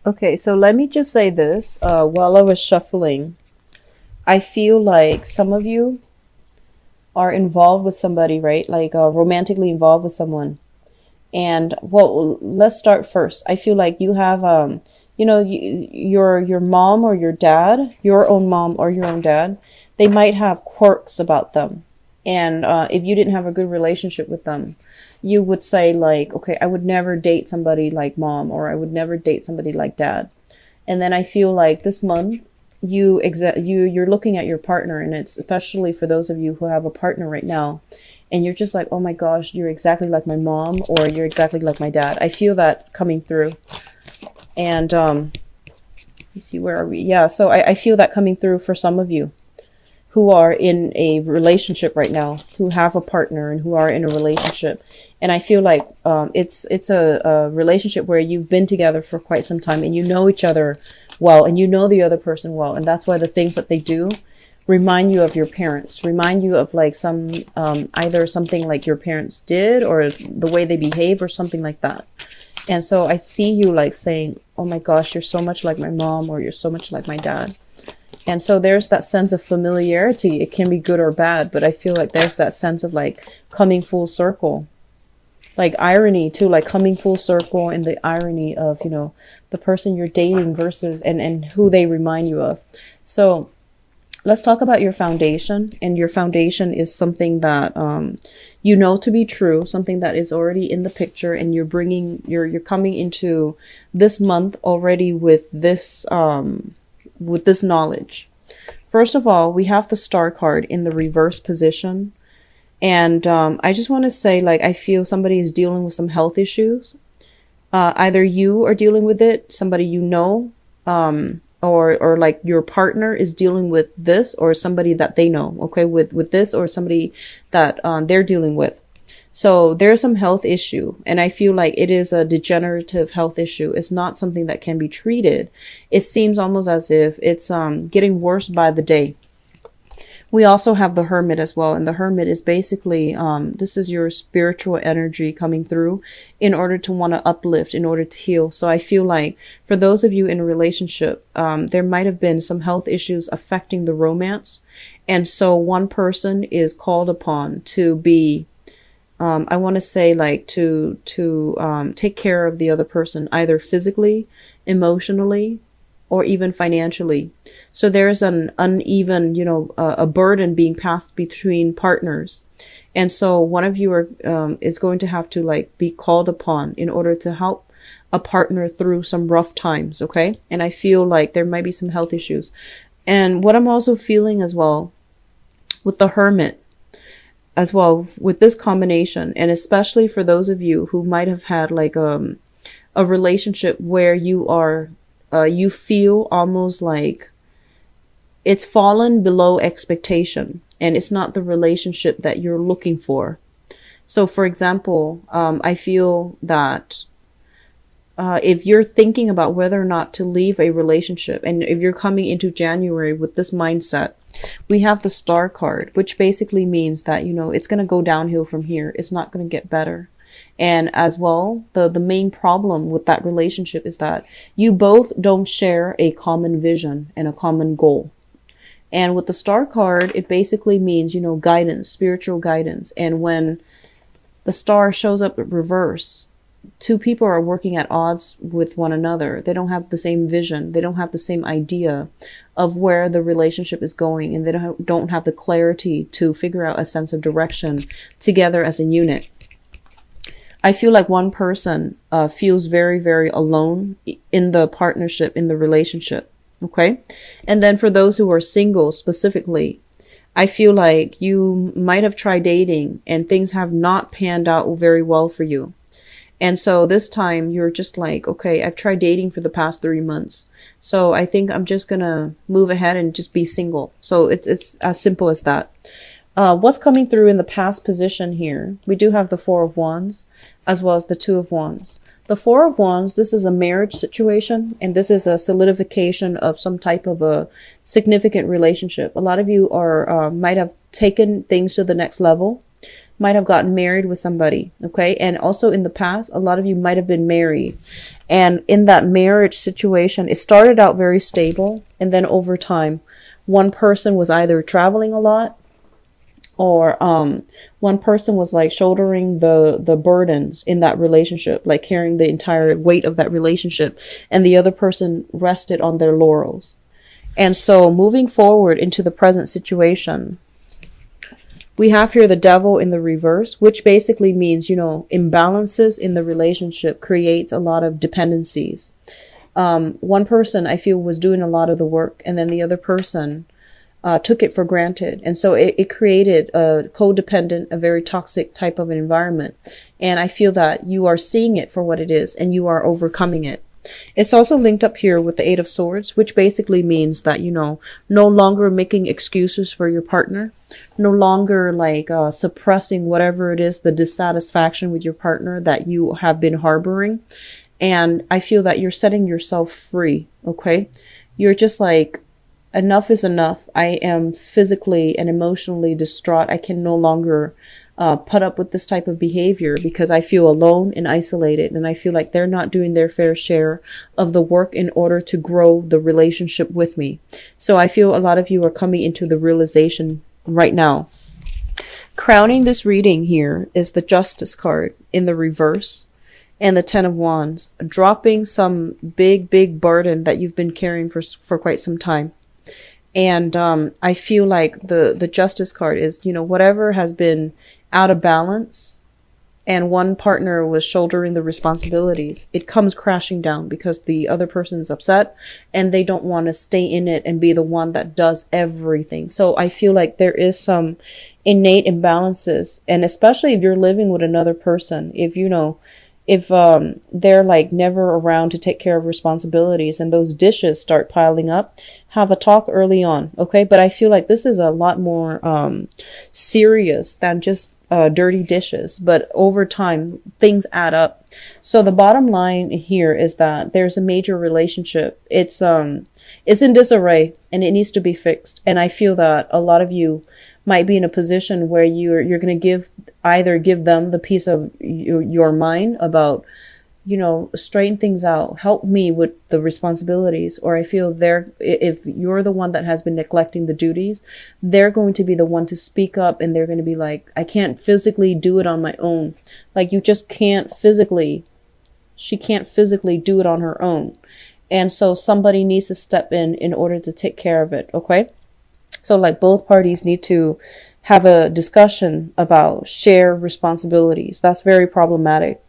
Okay, so let me just say this. While I was shuffling, I feel like some of you are involved with somebody, right? Like romantically involved with someone. And well, let's start first. I feel like you have, your mom or your dad, your own mom or your own dad, they might have quirks about them. And if you didn't have a good relationship with them, you would say like, okay, I would never date somebody like mom, or I would never date somebody like dad. And then I feel like this month you're looking at your partner, and it's especially for those of you who have a partner right now, and you're just like, oh my gosh, you're exactly like my mom, or you're exactly like my dad. I feel that coming through. And let's see, where are we? Yeah, so I feel that coming through for some of you who are in a relationship right now, who have a partner and who are in a relationship. And I feel like it's a relationship where you've been together for quite some time, and you know each other well, and you know the other person well. And that's why the things that they do remind you of your parents, remind you of like some either something like your parents did, or the way they behave, or something like that. And so I see you like saying, oh my gosh, you're so much like my mom, or you're so much like my dad. And so there's that sense of familiarity. It can be good or bad, but I feel like there's that sense of like coming full circle, like irony too, like coming full circle, and the irony of, the person you're dating versus and who they remind you of. So let's talk about your foundation. And your foundation is something that you know to be true, something that is already in the picture, and you're coming into this month already with this knowledge. First of all, we have the Star card in the reverse position. And I just want to say, like, I feel somebody is dealing with some health issues. Either you are dealing with it, somebody you know, or like your partner is dealing with this, or somebody that they know, okay, with this, or somebody that they're dealing with. So there's some health issue, and I feel like it is a degenerative health issue. It's not something that can be treated. It seems almost as if it's getting worse by the day. We also have the Hermit as well, and the Hermit is basically this is your spiritual energy coming through in order to want to uplift, in order to heal. So I feel like for those of you in a relationship, there might have been some health issues affecting the romance, and so one person is called upon to be I want to say like to take care of the other person, either physically, emotionally, or even financially. So there's an uneven, a burden being passed between partners. And so one of you is going to have to like be called upon in order to help a partner through some rough times. Okay. And I feel like there might be some health issues. And what I'm also feeling as well with the Hermit, as well, with this combination, and especially for those of you who might have had like a relationship where you feel almost like it's fallen below expectation, and it's not the relationship that you're looking for. So for example, I feel that if you're thinking about whether or not to leave a relationship, and if you're coming into January with this mindset, we have the Star card, which basically means that, it's going to go downhill from here. It's not going to get better. And as well, the main problem with that relationship is that you both don't share a common vision and a common goal. And with the Star card, it basically means, guidance, spiritual guidance. And when the Star shows up in reverse, two people are working at odds with one another. They don't have the same vision. They don't have the same idea of where the relationship is going, and they don't have the clarity to figure out a sense of direction together as a unit. I feel like one person feels very, very alone in the partnership, in the relationship. Okay. And then for those who are single specifically, I feel like you might have tried dating and things have not panned out very well for you. And so this time you're just like, okay, I've tried dating for the past 3 months. So I think I'm just going to move ahead and just be single. So it's as simple as that. What's coming through in the past position here? We do have the Four of Wands as well as the Two of Wands. The Four of Wands, this is a marriage situation, and this is a solidification of some type of a significant relationship. A lot of you might have taken things to the next level, might have gotten married with somebody, okay? And also in the past, a lot of you might have been married. And in that marriage situation, it started out very stable. And then over time, one person was either traveling a lot, or one person was like shouldering the burdens in that relationship, like carrying the entire weight of that relationship, and the other person rested on their laurels. And so moving forward into the present situation, we have here the devil in the reverse, which basically means, imbalances in the relationship creates a lot of dependencies. One person I feel was doing a lot of the work, and then the other person took it for granted. And so it created a codependent, a very toxic type of an environment. And I feel that you are seeing it for what it is and you are overcoming it. It's also linked up here with the Eight of Swords, which basically means that, no longer making excuses for your partner, no longer suppressing whatever it is, the dissatisfaction with your partner that you have been harboring. And I feel that you're setting yourself free. Okay. You're just like, enough is enough. I am physically and emotionally distraught. I can no longer put up with this type of behavior because I feel alone and isolated, and I feel like they're not doing their fair share of the work in order to grow the relationship with me. So I feel a lot of you are coming into the realization right now. Crowning this reading here is the Justice card in the reverse and the Ten of Wands, dropping some big burden that you've been carrying for quite some time. And I feel like the Justice card is, whatever has been out of balance and one partner was shouldering the responsibilities, it comes crashing down because the other person is upset and they don't want to stay in it and be the one that does everything. So I feel like there is some innate imbalances, and especially if you're living with another person, if they're like never around to take care of responsibilities and those dishes start piling up, have a talk early on. Okay. But I feel like this is a lot more serious than just dirty dishes, but over time things add up. So the bottom line here is that there's a major relationship. It's in disarray and it needs to be fixed. And I feel that a lot of you might be in a position where you're going to give them the piece of your mind about, straighten things out, help me with the responsibilities. Or I feel if you're the one that has been neglecting the duties, they're going to be the one to speak up, and they're going to be like, I can't physically do it on my own. Like, you just she can't physically do it on her own. And so somebody needs to step in order to take care of it. Okay. So like both parties need to have a discussion about shared responsibilities. That's very problematic.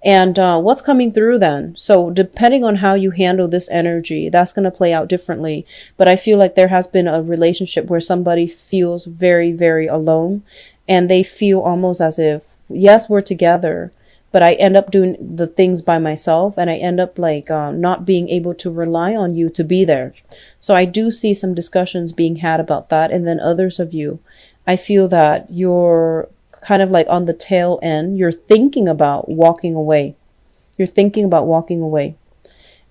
And what's coming through then? So depending on how you handle this energy, that's going to play out differently. But I feel like there has been a relationship where somebody feels very, very alone, and they feel almost as if, yes, we're together, but I end up doing the things by myself, and I end up not being able to rely on you to be there. So I do see some discussions being had about that. And then others of you, I feel that you're kind of like on the tail end. You're thinking about walking away.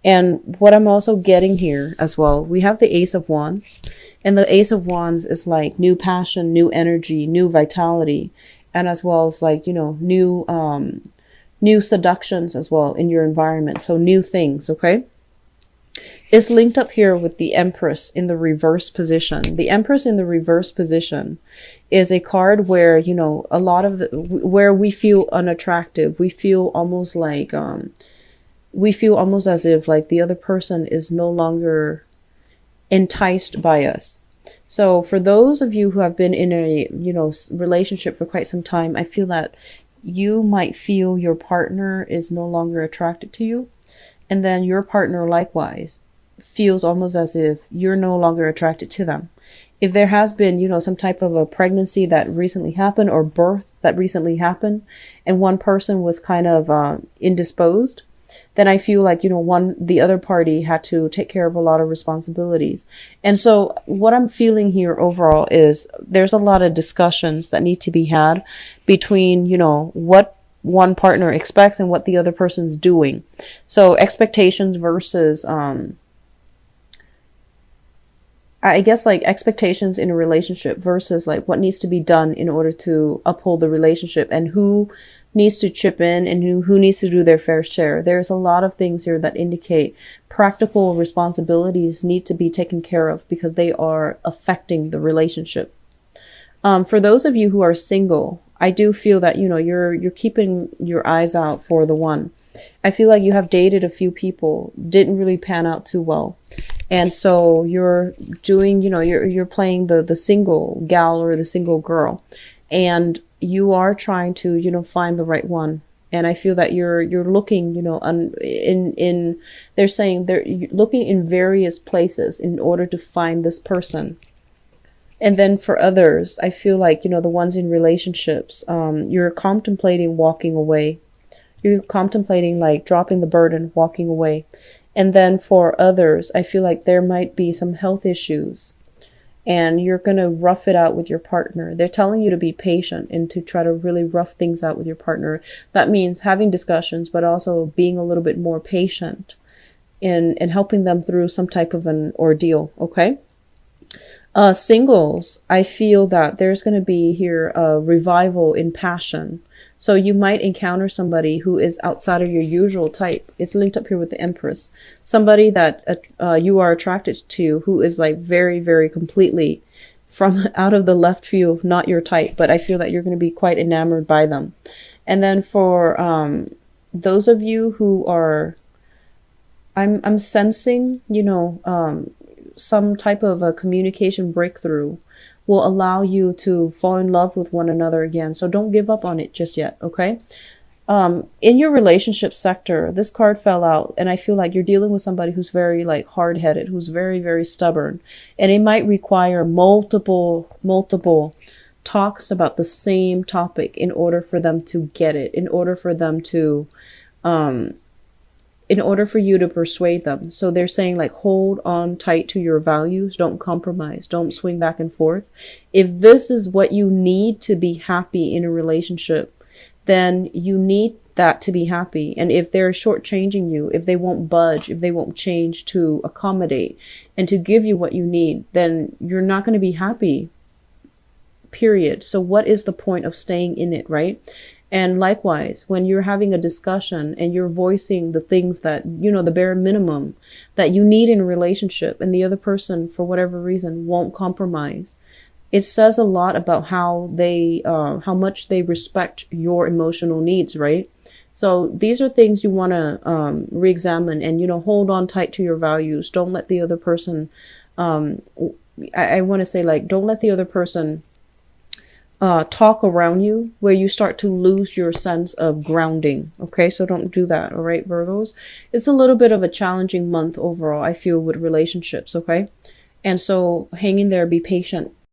And what I'm also getting here as well, we have the Ace of Wands, and the Ace of Wands is like new passion, new energy, new vitality, and as well as new seductions as well in your environment. So new things. Okay. It's linked up here with the Empress in the reverse position. The Empress in the reverse position is a card where, a lot of where we feel unattractive. We feel almost as if like the other person is no longer enticed by us. So for those of you who have been in a, relationship for quite some time, I feel that you might feel your partner is no longer attracted to you. And then your partner likewise feels almost as if you're no longer attracted to them. If there has been, some type of a pregnancy that recently happened or birth that recently happened, and one person was kind of indisposed, then I feel like, the other party had to take care of a lot of responsibilities. And so what I'm feeling here overall is there's a lot of discussions that need to be had between, what one partner expects and what the other person's doing. So expectations versus, I guess expectations in a relationship versus what needs to be done in order to uphold the relationship, and who needs to chip in and who needs to do their fair share. There's a lot of things here that indicate practical responsibilities need to be taken care of because they are affecting the relationship. For those of you who are single, I do feel that, you know, you're keeping your eyes out for the one. I feel like you have dated a few people, didn't really pan out too well. And so you're doing, you know, you're playing the single gal or the single girl, and you are trying to, you know, find the right one. And I feel that you're looking, you know, they're saying they're looking in various places in order to find this person. And then for others, I feel like, you know, the ones in relationships, you're contemplating walking away. You're contemplating like dropping the burden, walking away. And then for others, I feel like there might be some health issues and you're going to rough it out with your partner. They're telling you to be patient and to try to really rough things out with your partner. That means having discussions, but also being a little bit more patient in helping them through some type of an ordeal. Okay. Singles, I feel that there's going to be here a revival in passion. So you might encounter somebody who is outside of your usual type. It's linked up here with the Empress. Somebody that you are attracted to who is like very, very completely from out of the left field, not your type. But I feel that you're going to be quite enamored by them. And then for those of you who are, I'm sensing, you know, some type of a communication breakthrough will allow you to fall in love with one another again. So don't give up on it just yet, okay? In your relationship sector, this card fell out, and I feel like you're dealing with somebody who's very like hard-headed, who's very, very stubborn. And it might require multiple talks about the same topic in order for them to get it, in order for them to in order for you to persuade them. So they're saying like, hold on tight to your values. Don't compromise. Don't swing back and forth. If this is what you need to be happy in a relationship, then you need that to be happy. And if they're shortchanging you, if they won't budge, if they won't change to accommodate and to give you what you need, then you're not going to be happy, period. So what is the point of staying in it, right? And likewise, when you're having a discussion and you're voicing the things that, you know, the bare minimum that you need in a relationship, and the other person, for whatever reason, won't compromise, it says a lot about how much they respect your emotional needs, right? So these are things you want to re-examine and, you know, hold on tight to your values. Don't let the other person, I want to say, like, don't let the other person talk around you where you start to lose your sense of grounding. Okay, so don't do that. All right, Virgos. It's a little bit of a challenging month overall, I feel, with relationships. Okay, and so hang in there, be patient.